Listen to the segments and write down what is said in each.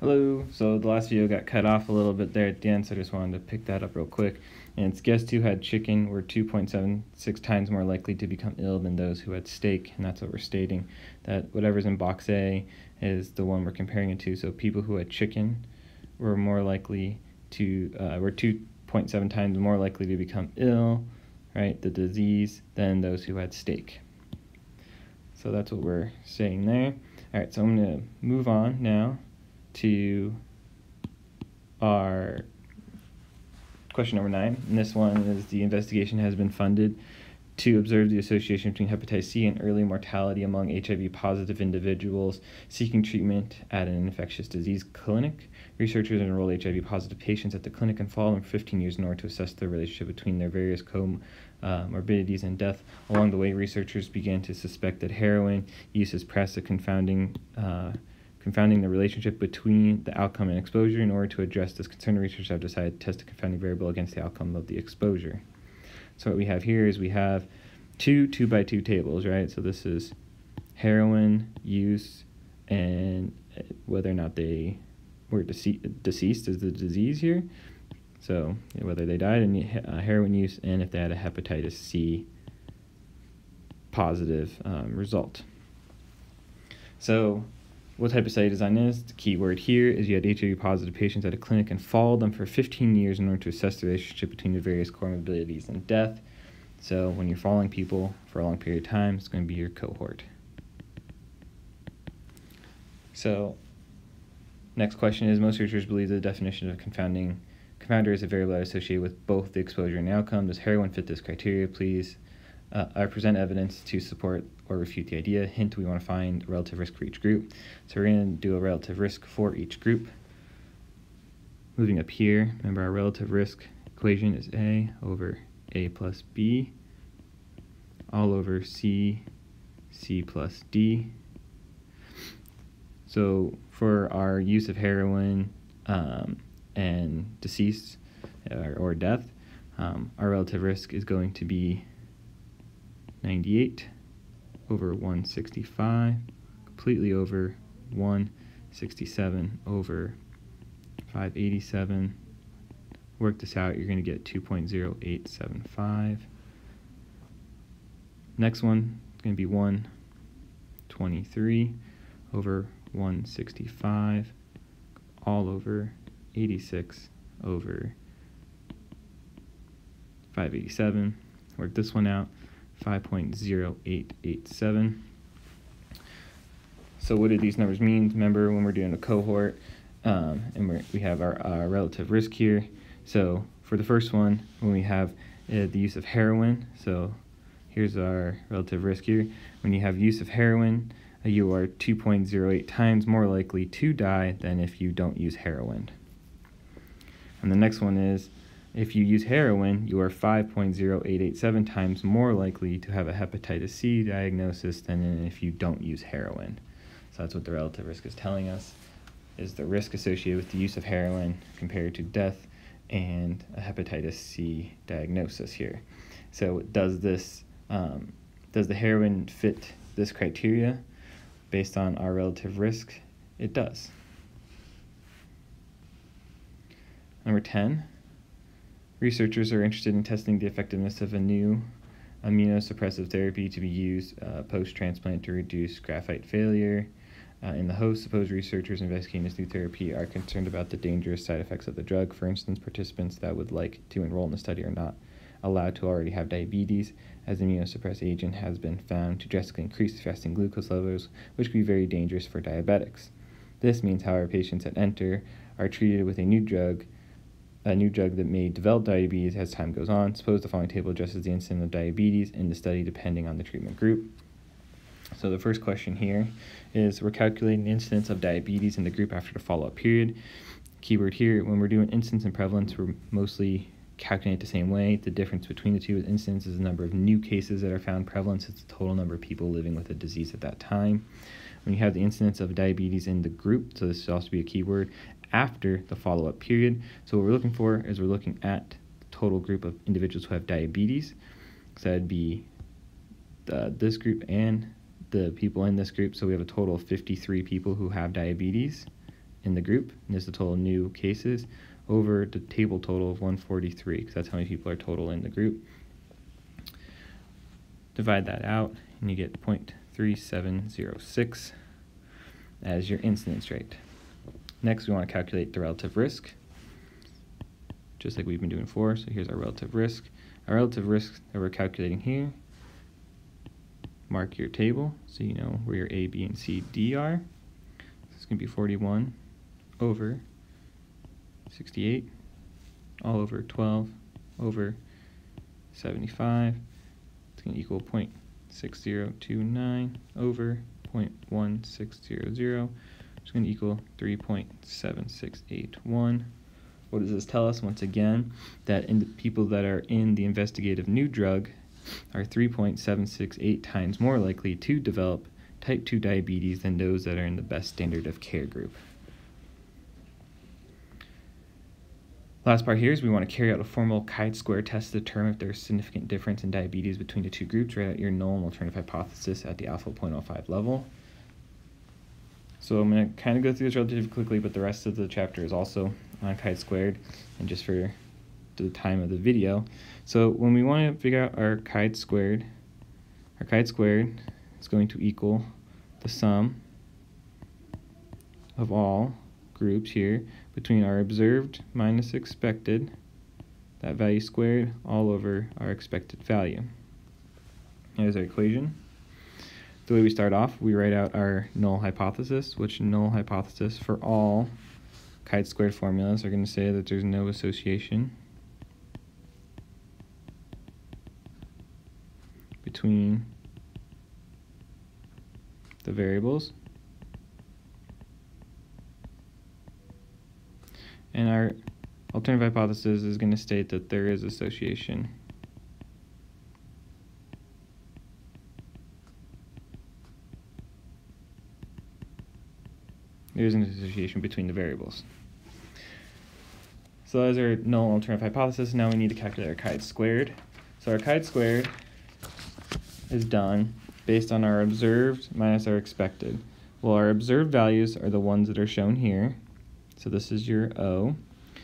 Hello. So the last video got cut off a little bit there at the end, so I just wanted to pick that up real quick. And it's guests who had chicken were 2.76 times more likely to become ill than those who had steak, and that's what we're stating, that whatever's in box A is the one we're comparing it to. So people who had chicken were more likely to, were 2.7 times more likely to become ill, right, the disease, than those who had steak. So that's what we're saying there. All right, so I'm going to move on now to our question number 9. And this one is: the investigation has been funded to observe the association between hepatitis C and early mortality among HIV-positive individuals seeking treatment at an infectious disease clinic. Researchers enrolled HIV-positive patients at the clinic and followed them for 15 years in order to assess the relationship between their various comorbidities and death. Along the way, researchers began to suspect that heroin use is perhaps confounding the relationship between the outcome and exposure. In order to address this concern, researchers have decided to test a confounding variable against the outcome of the exposure. So what we have here is we have two 2x2 tables, right? So this is heroin use and whether or not they were deceased is the disease here. So whether they died in heroin use and if they had a hepatitis C positive result. So what type of study design is? The key word here is you had HIV-positive patients at a clinic and followed them for 15 years in order to assess the relationship between the various comorbidities and death. So when you're following people for a long period of time, it's going to be your cohort. So next question is: most researchers believe the definition of confounder is a variable associated with both the exposure and the outcome. Does heroin fit this criteria? Please present evidence to support or refute the idea. Hint: we want to find a relative risk for each group. So we're going to do a relative risk for each group. Moving up here, remember our relative risk equation is A over A plus B all over C plus D. So for our use of heroin and deceased or death, our relative risk is going to be 98 over 165, completely over 167 over 587. Work this out, you're going to get 2.0875. Next one is going to be 123 over 165 all over 86 over 587. Work this one out, 5.0887. So what do these numbers mean? Remember, when we're doing a cohort and we have our relative risk here. So for the first one, when we have the use of heroin, so here's our relative risk here. When you have use of heroin, you are 2.08 times more likely to die than if you don't use heroin. And the next one is: if you use heroin, you are 5.0887 times more likely to have a hepatitis C diagnosis than if you don't use heroin. So that's what the relative risk is telling us, is the risk associated with the use of heroin compared to death and a hepatitis C diagnosis here. So does the heroin fit this criteria based on our relative risk? It does. Number 10. Researchers are interested in testing the effectiveness of a new immunosuppressive therapy to be used post-transplant to reduce graphite failure in the host. Supposed researchers investigating this new therapy are concerned about the dangerous side effects of the drug. For instance, participants that would like to enroll in the study are not allowed to already have diabetes, as the immunosuppressive agent has been found to drastically increase fasting glucose levels, which can be very dangerous for diabetics. This means, however, patients that enter are treated with a new drug that may develop diabetes as time goes on. Suppose the following table addresses the incidence of diabetes in the study depending on the treatment group. So the first question here is: we're calculating the incidence of diabetes in the group after the follow-up period. Keyword here: when we're doing incidence and prevalence, we're mostly calculating it the same way. The difference between the two is incidence is the number of new cases that are found. Prevalence is the total number of people living with the disease at that time. When you have the incidence of diabetes in the group, so this should also be a keyword, after the follow-up period. So what we're looking for is we're looking at the total group of individuals who have diabetes. So that'd be this group and the people in this group. So we have a total of 53 people who have diabetes in the group, and this is the total new cases, over the table total of 143, because that's how many people are total in the group. Divide that out, and you get 0.3706 as your incidence rate. Next, we want to calculate the relative risk, just like we've been doing before. So here's our relative risk. Our relative risk that we're calculating here, mark your table so you know where your A, B, and C, D are. So it's going to be 41 over 68 all over 12 over 75. It's going to equal 0.6029 over 0.1600. It's going to equal 3.7681. What does this tell us? Once again, that in the people that are in the investigative new drug are 3.768 times more likely to develop type 2 diabetes than those that are in the best standard of care group. Last part here is we want to carry out a formal chi-square test to determine if there's significant difference in diabetes between the two groups, write out your null and alternative hypothesis at the alpha 0.05 level. So I'm going to kind of go through this relatively quickly, but the rest of the chapter is also on chi-squared, and just for the time of the video. So when we want to figure out our chi-squared is going to equal the sum of all groups here between our observed minus expected, that value squared, all over our expected value. Here's our equation. The way we start off, we write out our null hypothesis, which null hypothesis for all chi-squared formulas are going to say that there's no association between the variables. And our alternative hypothesis is going to state that there is association. There is an association between the variables. So as our null alternative hypothesis, now we need to calculate our chi-squared. So our chi-squared is done based on our observed minus our expected. Well, our observed values are the ones that are shown here. So this is your O.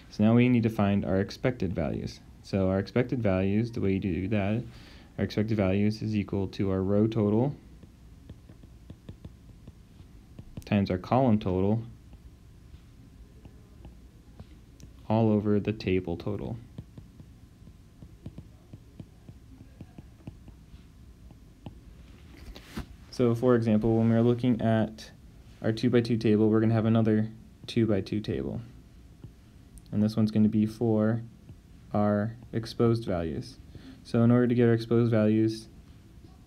So now we need to find our expected values. So our expected values, the way you do that, our expected values is equal to our row total times our column total all over the table total. So for example, when we're looking at our 2x2 table, we're going to have another 2x2 table. And this one's going to be for our exposed values. So in order to get our exposed values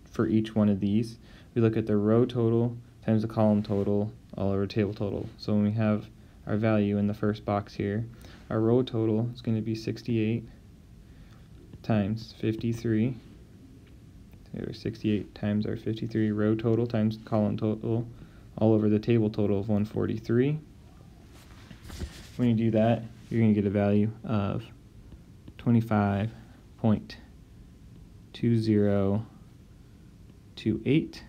for each one of these, we look at the row total times the column total all over table total. So when we have our value in the first box here, our row total is going to be 68 times 53. So 68 times our 53 row total times column total all over the table total of 143. When you do that, you're going to get a value of 25.2028.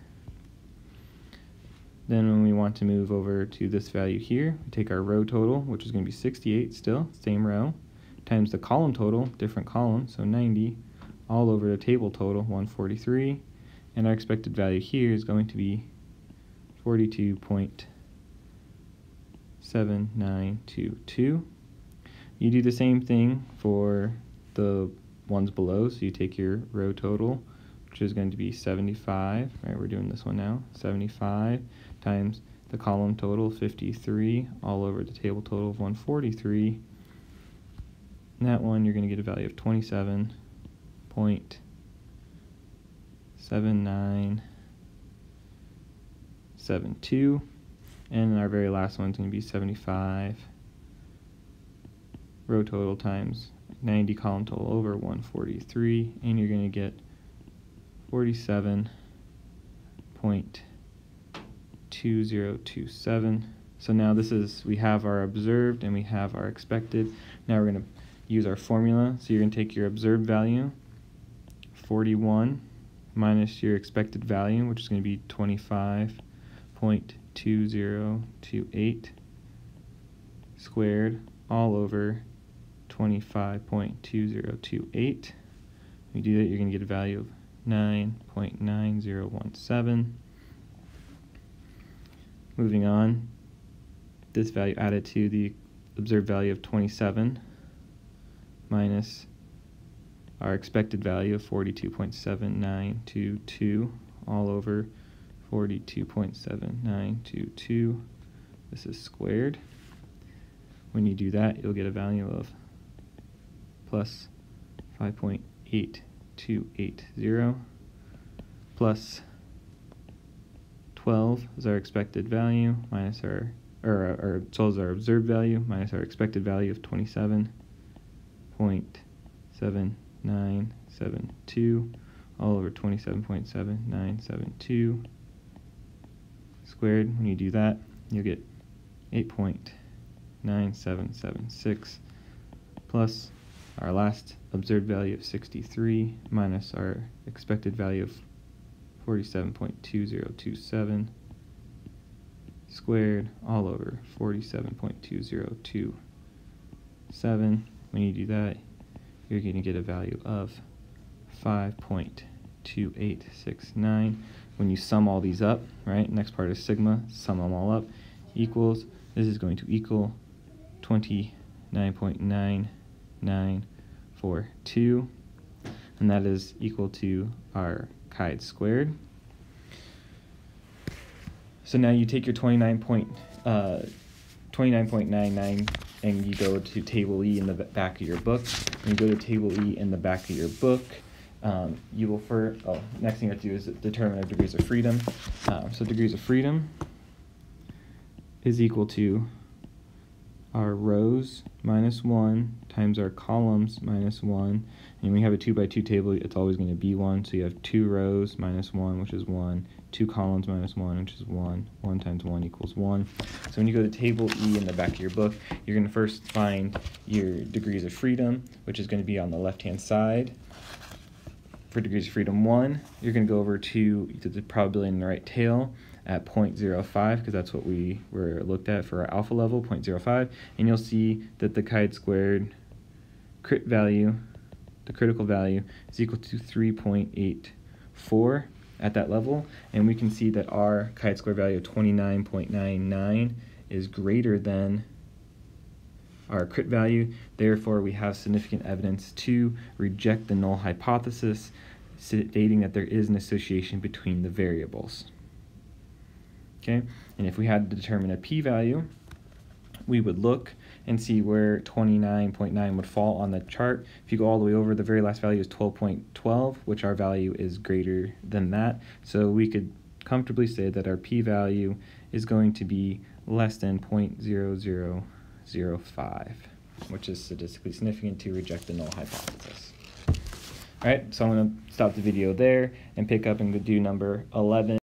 Then when we want to move over to this value here, we take our row total, which is going to be 68 still, same row, times the column total, different column, so 90, all over the table total, 143. And our expected value here is going to be 42.7922. You do the same thing for the ones below, so you take your row total, which is going to be 75, right, we're doing this one now, 75 times the column total, 53, all over the table total of 143. And that one, you're going to get a value of 27.7972. And our very last one is going to be 75 row total times 90 column total over 143, and you're going to get 47.2027. So now this is, we have our observed and we have our expected. Now we're going to use our formula. So you're going to take your observed value, 41, minus your expected value, which is going to be 25.2028, squared all over 25.2028. When you do that, you're going to get a value of 9.9017. Moving on, this value added to the observed value of 27 minus our expected value of 42.7922 all over 42.7922. This is squared. When you do that, you'll get a value of plus 5.8280 plus 12 is our expected value minus our observed value minus our expected value of 27.7972 all over 27.7972 squared. When you do that, you'll get 8.9776 plus our last observed value of 63 minus our expected value of 47.2027 squared all over 47.2027. When you do that, you're going to get a value of 5.2869. When you sum all these up, right, next part is sigma, sum them all up, equals, this is going to equal 29.9942, and that is equal to our chi squared. So now you take your 29.99 and you go to table E in the back of your book. When you go to table E in the back of your book, you will next thing you have to do is determine our degrees of freedom. So degrees of freedom is equal to our rows minus 1 times our columns minus 1. And when we have a 2 by 2 table, it's always going to be 1. So you have 2 rows minus 1, which is 1. 2 columns minus 1, which is 1. 1 times 1 equals 1. So when you go to table E in the back of your book, you're going to first find your degrees of freedom, which is going to be on the left-hand side. For degrees of freedom 1, you're going to go over to the probability in the right tail at 0.05, because that's what we were looked at for our alpha level, 0.05, and you'll see that the chi-squared crit value, the critical value, is equal to 3.84 at that level, and we can see that our chi-square value of 29.99 is greater than our crit value. Therefore, we have significant evidence to reject the null hypothesis, stating that there is an association between the variables. Okay, and if we had to determine a p-value, we would look and see where 29.9 would fall on the chart. If you go all the way over, the very last value is 12.12, which our value is greater than that. So we could comfortably say that our p-value is going to be less than 0.0005, which is statistically significant to reject the null hypothesis. All right, so I'm going to stop the video there and pick up and do number 11.